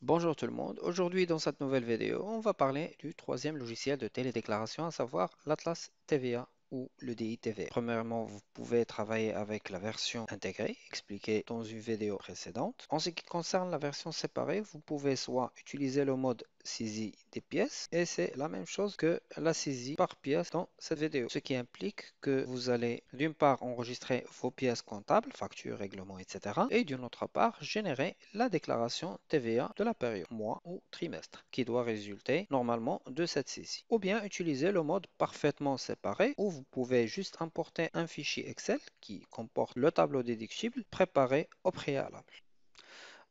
Bonjour tout le monde, aujourd'hui dans cette nouvelle vidéo, on va parler du troisième logiciel de télédéclaration, à savoir l'Atlas TVA ou le DI-TVA. Premièrement, vous pouvez travailler avec la version intégrée, expliquée dans une vidéo précédente. En ce qui concerne la version séparée, vous pouvez soit utiliser le mode saisie des pièces, et c'est la même chose que la saisie par pièce dans cette vidéo. Ce qui implique que vous allez d'une part enregistrer vos pièces comptables, factures, règlements, etc. et d'une autre part générer la déclaration TVA de la période, mois ou trimestre, qui doit résulter normalement de cette saisie. Ou bien utiliser le mode parfaitement séparé où vous pouvez juste importer un fichier Excel qui comporte le tableau déductible préparé au préalable.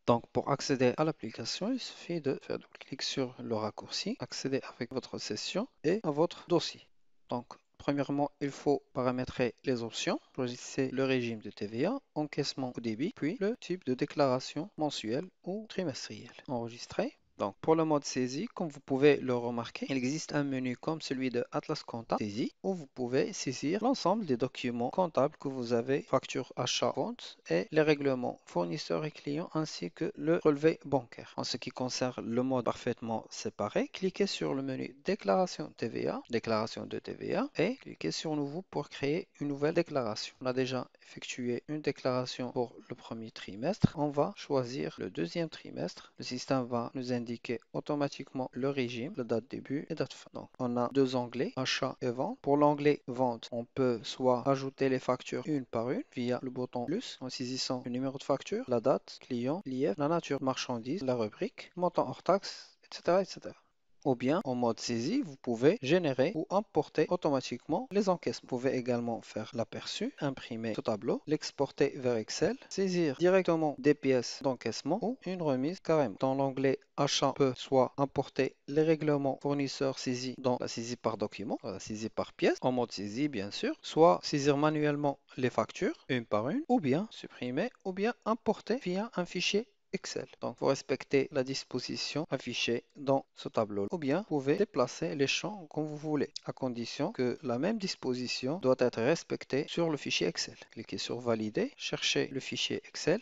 Donc, pour accéder à l'application, il suffit de faire double clic sur le raccourci, accéder avec votre session et à votre dossier. Donc, premièrement, il faut paramétrer les options. Choisissez le régime de TVA, encaissement ou débit, puis le type de déclaration mensuelle ou trimestrielle. Enregistrer. Donc, pour le mode saisie, comme vous pouvez le remarquer, il existe un menu comme celui de Atlas Comptable Saisie où vous pouvez saisir l'ensemble des documents comptables que vous avez, facture, achat, vente et les règlements fournisseurs et clients ainsi que le relevé bancaire. En ce qui concerne le mode parfaitement séparé, cliquez sur le menu déclaration TVA, déclaration de TVA et cliquez sur nouveau pour créer une nouvelle déclaration. On a déjà effectué une déclaration pour le premier trimestre. On va choisir le deuxième trimestre. Le système va nous indiquer automatiquement le régime, la date début et date fin. Donc, on a deux onglets, achat et vente. Pour l'onglet vente, on peut soit ajouter les factures une par une via le bouton plus en saisissant le numéro de facture, la date, client, l'IF, la nature de marchandise, la rubrique, montant hors taxe, etc., etc. Ou bien, en mode saisie, vous pouvez générer ou importer automatiquement les encaissements. Vous pouvez également faire l'aperçu, imprimer ce tableau, l'exporter vers Excel, saisir directement des pièces d'encaissement ou une remise carrément. Dans l'onglet Achat, on peut soit importer les règlements fournisseurs saisis dans la saisie par document, la saisie par pièce, en mode saisie bien sûr, soit saisir manuellement les factures une par une, ou bien supprimer, ou bien importer via un fichier Excel. Donc, vous respectez la disposition affichée dans ce tableau. Ou bien, vous pouvez déplacer les champs comme vous voulez, à condition que la même disposition doit être respectée sur le fichier Excel. Cliquez sur Valider, cherchez le fichier Excel.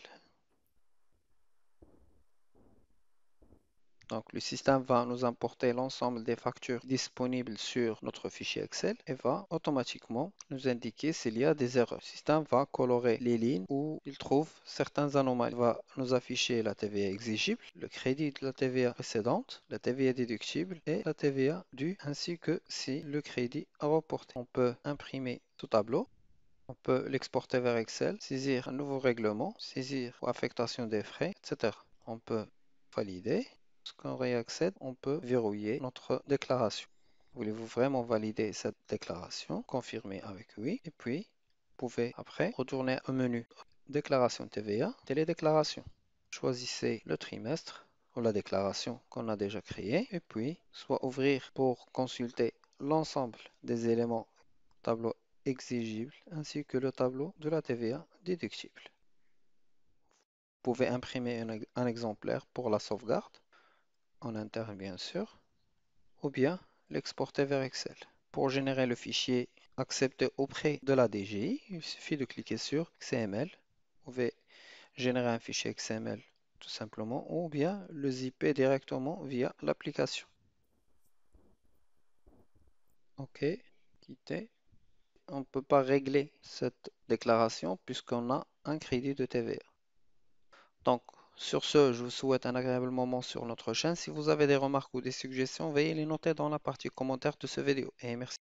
Donc, le système va nous importer l'ensemble des factures disponibles sur notre fichier Excel et va automatiquement nous indiquer s'il y a des erreurs. Le système va colorer les lignes où il trouve certaines anomalies. Il va nous afficher la TVA exigible, le crédit de la TVA précédente, la TVA déductible et la TVA due, ainsi que si le crédit a reporté. On peut imprimer ce tableau. On peut l'exporter vers Excel, saisir un nouveau règlement, saisir pour affectation des frais, etc. On peut valider. Lorsqu'on réaccède, on peut verrouiller notre déclaration. Voulez-vous vraiment valider cette déclaration? Confirmer avec oui. Et puis, vous pouvez après retourner au menu Déclaration TVA, Télédéclaration. Choisissez le trimestre ou la déclaration qu'on a déjà créée. Et puis, soit ouvrir pour consulter l'ensemble des éléments tableau exigible ainsi que le tableau de la TVA déductible. Vous pouvez imprimer un exemplaire pour la sauvegarde, en interne bien sûr, ou bien l'exporter vers Excel. Pour générer le fichier accepté auprès de la DGI, il suffit de cliquer sur XML. Vous pouvez générer un fichier XML tout simplement, ou bien le zipper directement via l'application. OK, quitter. On ne peut pas régler cette déclaration puisqu'on a un crédit de TVA. Donc, sur ce, je vous souhaite un agréable moment sur notre chaîne. Si vous avez des remarques ou des suggestions, veuillez les noter dans la partie commentaire de cette vidéo. Et merci.